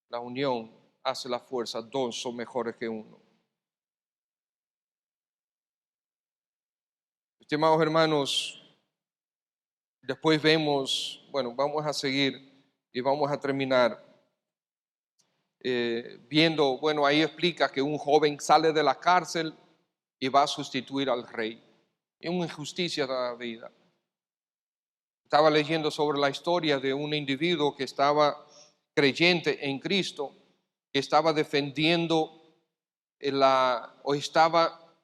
la unión hace la fuerza, dos son mejores que uno. Estimados hermanos, después vemos, bueno, vamos a seguir y vamos a terminar viendo, bueno, ahí explica que un joven sale de la cárcel y va a sustituir al rey. Es una injusticia de la vida. Estaba leyendo sobre la historia de un individuo que estaba creyente en Cristo, que estaba defendiendo o estaba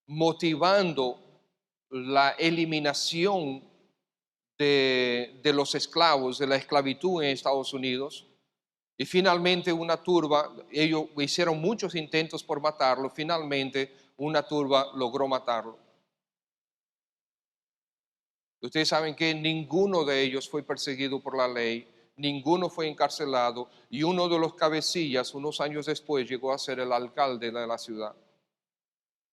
motivando la eliminación de los esclavos, de la esclavitud en Estados Unidos. Y finalmente una turba, ellos hicieron muchos intentos por matarlo, finalmente una turba logró matarlo. Ustedes saben que ninguno de ellos fue perseguido por la ley, ninguno fue encarcelado, y uno de los cabecillas, unos años después, llegó a ser el alcalde de la ciudad.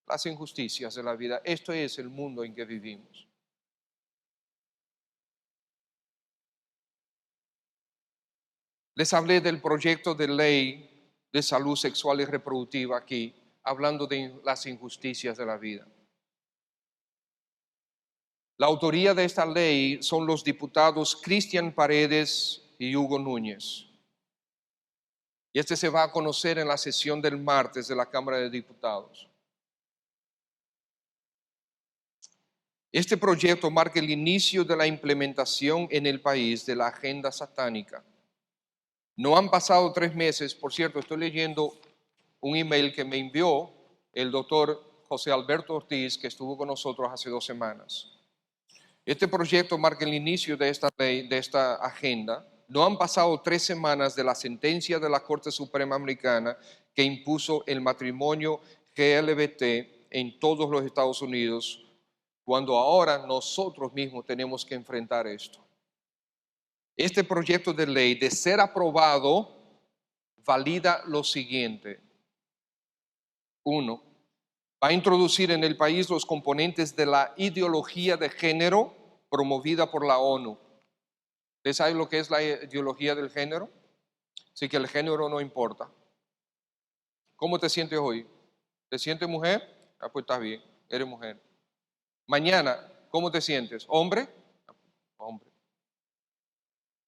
Las injusticias de la vida, esto es el mundo en que vivimos. Les hablé del proyecto de ley de salud sexual y reproductiva aquí, hablando de las injusticias de la vida. La autoría de esta ley son los diputados Cristian Paredes y Hugo Núñez. Y este se va a conocer en la sesión del martes de la Cámara de Diputados. Este proyecto marca el inicio de la implementación en el país de la agenda satánica. No han pasado 3 meses, por cierto, estoy leyendo un email que me envió el doctor José Alberto Ortiz, que estuvo con nosotros hace 2 semanas. Este proyecto marca el inicio de esta ley, de esta agenda. No han pasado 3 semanas de la sentencia de la Corte Suprema Americana que impuso el matrimonio LGBT en todos los Estados Unidos, cuando ahora nosotros mismos tenemos que enfrentar esto. Este proyecto de ley, de ser aprobado, valida lo siguiente. 1. Va a introducir en el país los componentes de la ideología de género promovida por la ONU. ¿Usted sabe lo que es la ideología del género? Así que el género no importa. ¿Cómo te sientes hoy? ¿Te sientes mujer? Ah, pues estás bien, eres mujer. Mañana, ¿cómo te sientes? ¿Hombre? Hombre.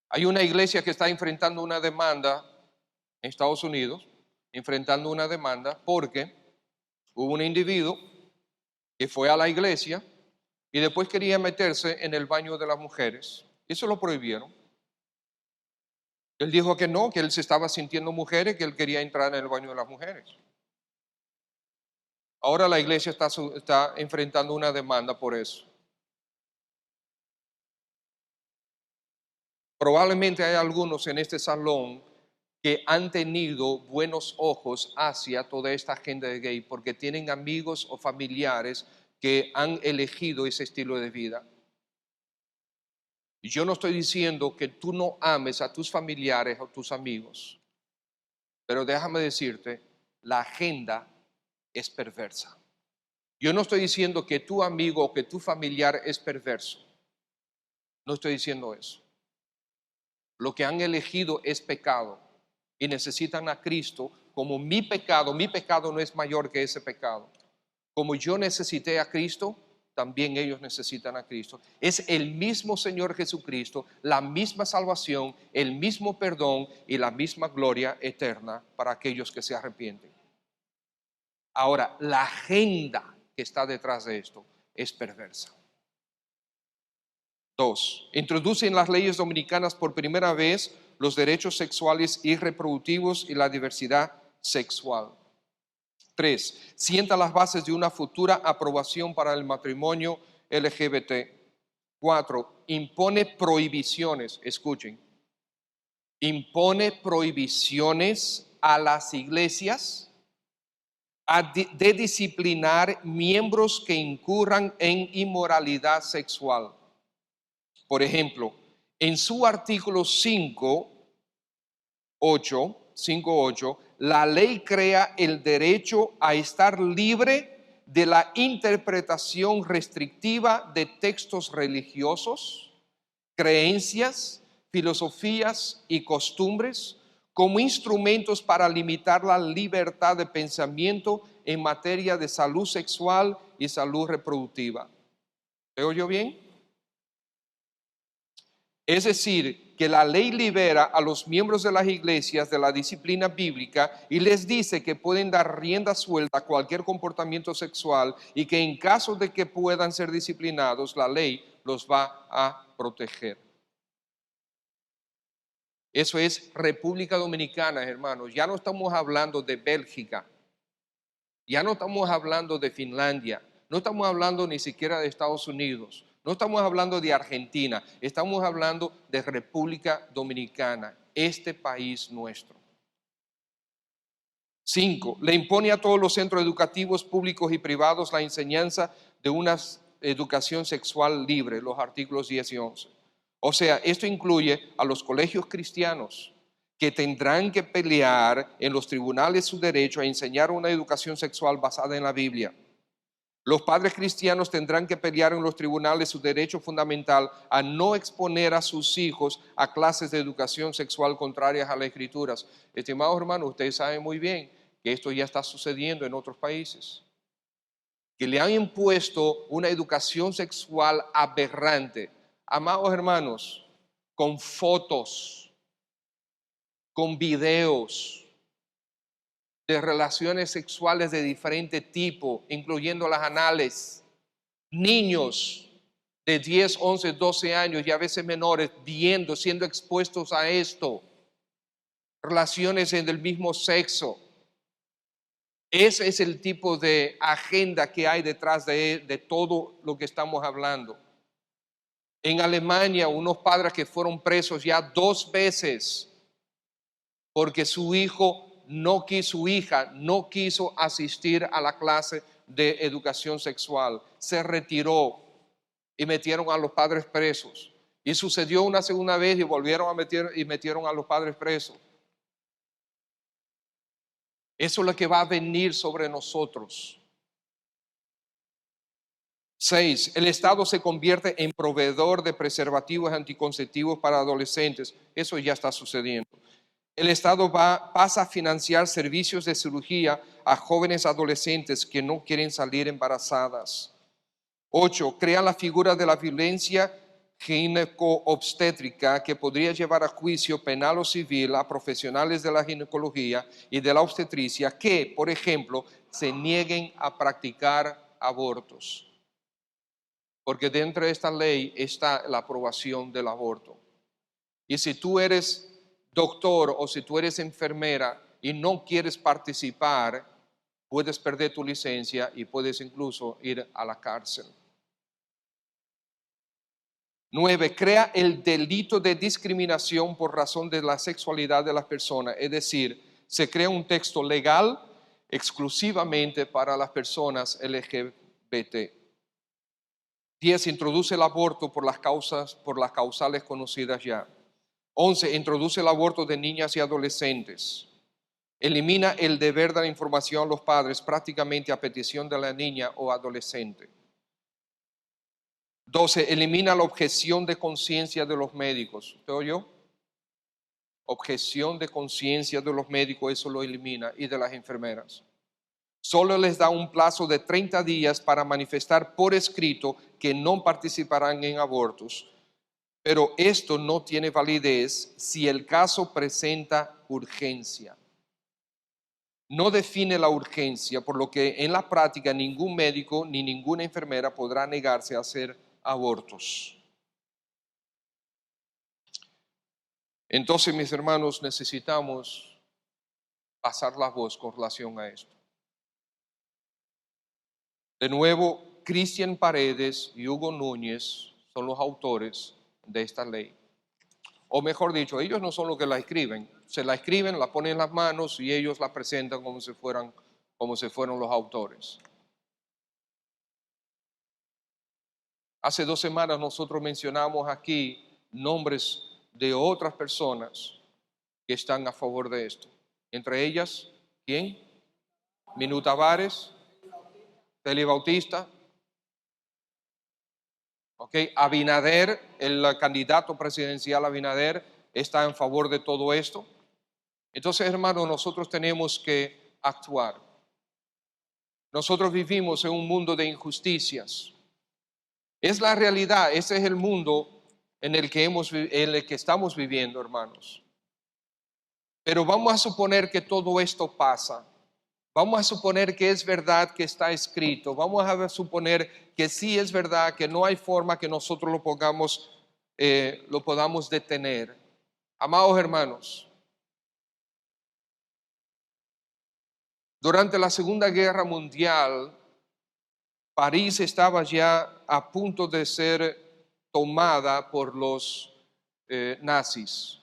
Hay una iglesia que está enfrentando una demanda en Estados Unidos, enfrentando una demanda porque hubo un individuo que fue a la iglesia y después quería meterse en el baño de las mujeres. Eso lo prohibieron. Él dijo que no, que él se estaba sintiendo mujer y que él quería entrar en el baño de las mujeres. Ahora la iglesia está enfrentando una demanda por eso. Probablemente hay algunos en este salón que han tenido buenos ojos hacia toda esta agenda de gay porque tienen amigos o familiares que han elegido ese estilo de vida. Y yo no estoy diciendo que tú no ames a tus familiares o tus amigos, pero déjame decirte, la agenda es perversa. Yo no estoy diciendo que tu amigo o que tu familiar es perverso. No estoy diciendo eso. Lo que han elegido es pecado y necesitan a Cristo como mi pecado no es mayor que ese pecado. Como yo necesité a Cristo, también ellos necesitan a Cristo. Es el mismo Señor Jesucristo, la misma salvación, el mismo perdón y la misma gloria eterna para aquellos que se arrepienten. Ahora, la agenda que está detrás de esto es perversa. 2. Introduce en las leyes dominicanas por primera vez los derechos sexuales y reproductivos y la diversidad sexual. 3. Sienta las bases de una futura aprobación para el matrimonio LGBT. 4. Impone prohibiciones, escuchen, impone prohibiciones a las iglesias de disciplinar miembros que incurran en inmoralidad sexual. Por ejemplo, en su artículo 5.8, la ley crea el derecho a estar libre de la interpretación restrictiva de textos religiosos, creencias, filosofías y costumbres como instrumentos para limitar la libertad de pensamiento en materia de salud sexual y salud reproductiva. ¿Me oyo bien? Es decir, que la ley libera a los miembros de las iglesias de la disciplina bíblica y les dice que pueden dar rienda suelta a cualquier comportamiento sexual y que en caso de que puedan ser disciplinados, la ley los va a proteger. Eso es República Dominicana, hermanos. Ya no estamos hablando de Bélgica, ya no estamos hablando de Finlandia, no estamos hablando ni siquiera de Estados Unidos. No estamos hablando de Argentina, estamos hablando de República Dominicana, este país nuestro. 5. Le impone a todos los centros educativos públicos y privados la enseñanza de una educación sexual libre, los artículos 10 y 11. O sea, esto incluye a los colegios cristianos que tendrán que pelear en los tribunales su derecho a enseñar una educación sexual basada en la Biblia. Los padres cristianos tendrán que pelear en los tribunales su derecho fundamental a no exponer a sus hijos a clases de educación sexual contrarias a las Escrituras. Estimados hermanos, ustedes saben muy bien que esto ya está sucediendo en otros países, que le han impuesto una educación sexual aberrante. Amados hermanos, con fotos, con videos de relaciones sexuales de diferente tipo, incluyendo las anales, niños de 10, 11, 12 años y a veces menores viendo, siendo expuestos a esto, relaciones en el mismo sexo. Ese es el tipo de agenda que hay detrás de todo lo que estamos hablando. En Alemania, unos padres que fueron presos ya 2 veces porque su hija no quiso asistir a la clase de educación sexual, se retiró y metieron a los padres presos. Y sucedió una segunda vez y volvieron a metieron a los padres presos. Eso es lo que va a venir sobre nosotros. 6. El Estado se convierte en proveedor de preservativos anticonceptivos para adolescentes. Eso ya está sucediendo. El Estado pasa a financiar servicios de cirugía a jóvenes adolescentes que no quieren salir embarazadas. 8. Crea la figura de la violencia gineco-obstétrica que podría llevar a juicio penal o civil a profesionales de la ginecología y de la obstetricia que, por ejemplo, se nieguen a practicar abortos. Porque dentro de esta ley está la aprobación del aborto. Y si tú eres doctor o si tú eres enfermera y no quieres participar, puedes perder tu licencia y puedes incluso ir a la cárcel. 9. Crea el delito de discriminación por razón de la sexualidad de las personas. Es decir, se crea un texto legal exclusivamente para las personas LGBT. 10. Introduce el aborto por las causales conocidas ya. 11. Introduce el aborto de niñas y adolescentes. Elimina el deber de la información a los padres prácticamente a petición de la niña o adolescente. 12. Elimina la objeción de conciencia de los médicos. ¿Usted oyó? Objeción de conciencia de los médicos, eso lo elimina, y de las enfermeras. Solo les da un plazo de 30 días para manifestar por escrito que no participarán en abortos. Pero esto no tiene validez si el caso presenta urgencia. No define la urgencia, por lo que en la práctica ningún médico ni ninguna enfermera podrá negarse a hacer abortos. Entonces, mis hermanos, necesitamos pasar la voz con relación a esto. De nuevo, Cristian Paredes y Hugo Núñez son los autores de esta ley. O mejor dicho, ellos no son los que la escriben. Se la escriben, la ponen en las manos y ellos la presentan como si fueron los autores. Hace 2 semanas nosotros mencionamos aquí nombres de otras personas que están a favor de esto. Entre ellas, ¿quién? Minú Tavares, Félix Bautista, Abinader, el candidato presidencial Abinader está en favor de todo esto. Entonces, hermanos, nosotros tenemos que actuar. Nosotros vivimos en un mundo de injusticias. Es la realidad, ese es el mundo en el que estamos viviendo, hermanos. Pero vamos a suponer que todo esto pasa. Vamos a suponer que es verdad que está escrito. Vamos a suponer que sí es verdad, que no hay forma que nosotros lo podamos detener. Amados hermanos, durante la Segunda Guerra Mundial, París estaba ya a punto de ser tomada por los nazis.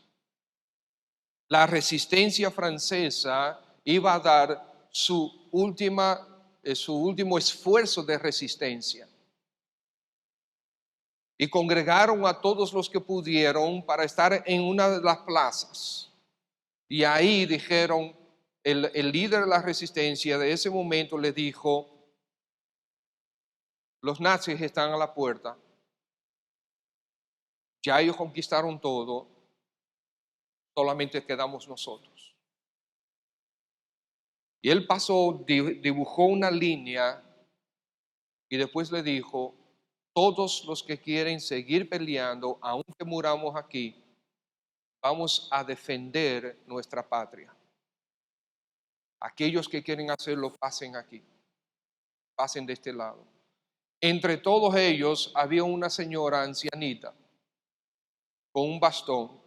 La resistencia francesa iba a dar su último esfuerzo de resistencia. Y congregaron a todos los que pudieron para estar en una de las plazas. Y ahí dijeron, el líder de la resistencia de ese momento le dijo: los nazis están a la puerta, ya ellos conquistaron todo, solamente quedamos nosotros. Y él pasó, dibujó una línea y después le dijo: todos los que quieren seguir peleando, aunque muramos aquí, vamos a defender nuestra patria. Aquellos que quieren hacerlo, pasen aquí, pasen de este lado. Entre todos ellos había una señora ancianita con un bastón,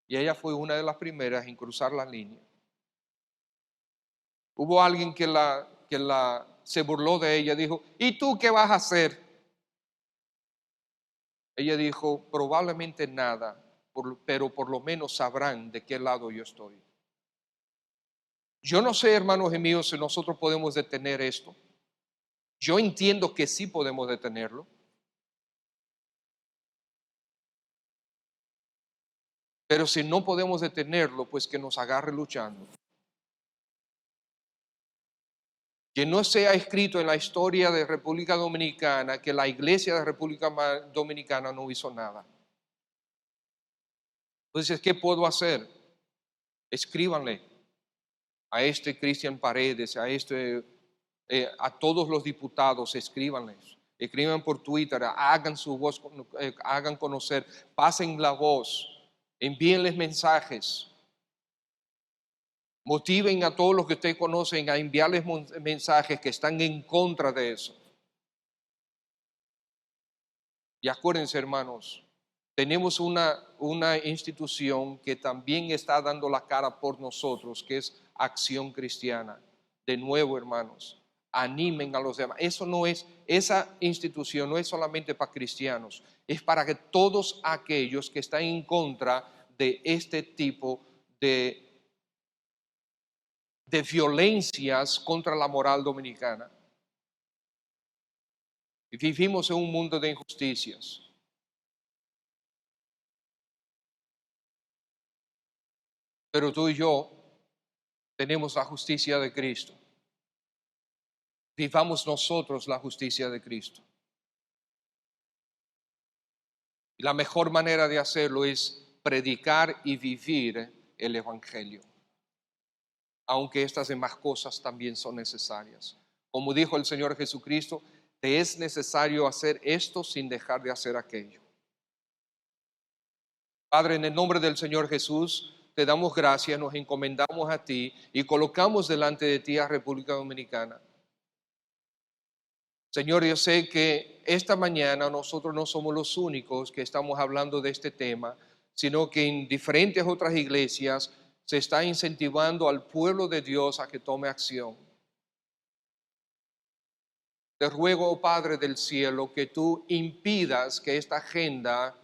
y ella fue una de las primeras en cruzar la línea. Hubo alguien que se burló de ella, dijo: ¿y tú qué vas a hacer? Ella dijo: probablemente nada, pero por lo menos sabrán de qué lado yo estoy. Yo no sé, hermanos míos, si nosotros podemos detener esto. Yo entiendo que sí podemos detenerlo. Pero si no podemos detenerlo, pues que nos agarre luchando. Que no sea escrito en la historia de República Dominicana que la iglesia de República Dominicana no hizo nada. Entonces, ¿qué puedo hacer? Escríbanle a este Cristian Paredes, a todos los diputados, escríbanles. Escriban por Twitter, hagan su voz, hagan conocer, pasen la voz, envíenles mensajes. Motiven a todos los que ustedes conocen a enviarles mensajes que están en contra de eso. Y acuérdense, hermanos, tenemos una institución que también está dando la cara por nosotros, que es Acción Cristiana. De nuevo, hermanos, animen a los demás. Esa institución no es solamente para cristianos, es para que todos aquellos que están en contra de este tipo de violencias contra la moral dominicana. Vivimos en un mundo de injusticias. Pero tú y yo tenemos la justicia de Cristo. Vivamos nosotros la justicia de Cristo. Y la mejor manera de hacerlo es predicar y vivir el Evangelio. Aunque estas demás cosas también son necesarias. Como dijo el Señor Jesucristo, te es necesario hacer esto sin dejar de hacer aquello. Padre, en el nombre del Señor Jesús, te damos gracias, nos encomendamos a ti y colocamos delante de ti a República Dominicana. Señor, yo sé que esta mañana nosotros no somos los únicos que estamos hablando de este tema, sino que en diferentes otras iglesias se está incentivando al pueblo de Dios a que tome acción. Te ruego, oh Padre del cielo, que tú impidas que esta agenda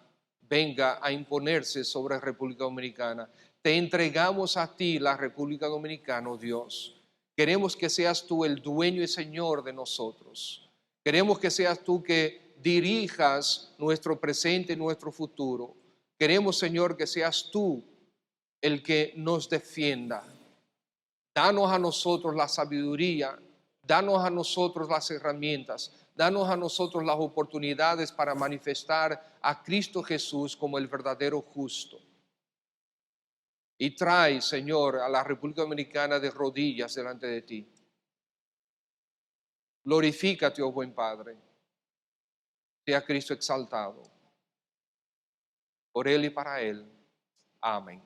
venga a imponerse sobre la República Dominicana. Te entregamos a ti la República Dominicana, oh Dios. Queremos que seas tú el dueño y señor de nosotros. Queremos que seas tú que dirijas nuestro presente y nuestro futuro. Queremos, Señor, que seas tú el que nos defienda. Danos a nosotros la sabiduría, danos a nosotros las herramientas, danos a nosotros las oportunidades para manifestar a Cristo Jesús como el verdadero justo. Y trae, Señor, a la República Dominicana de rodillas delante de ti. Glorifícate, oh buen Padre. Sea Cristo exaltado. por Él y para Él. Amén.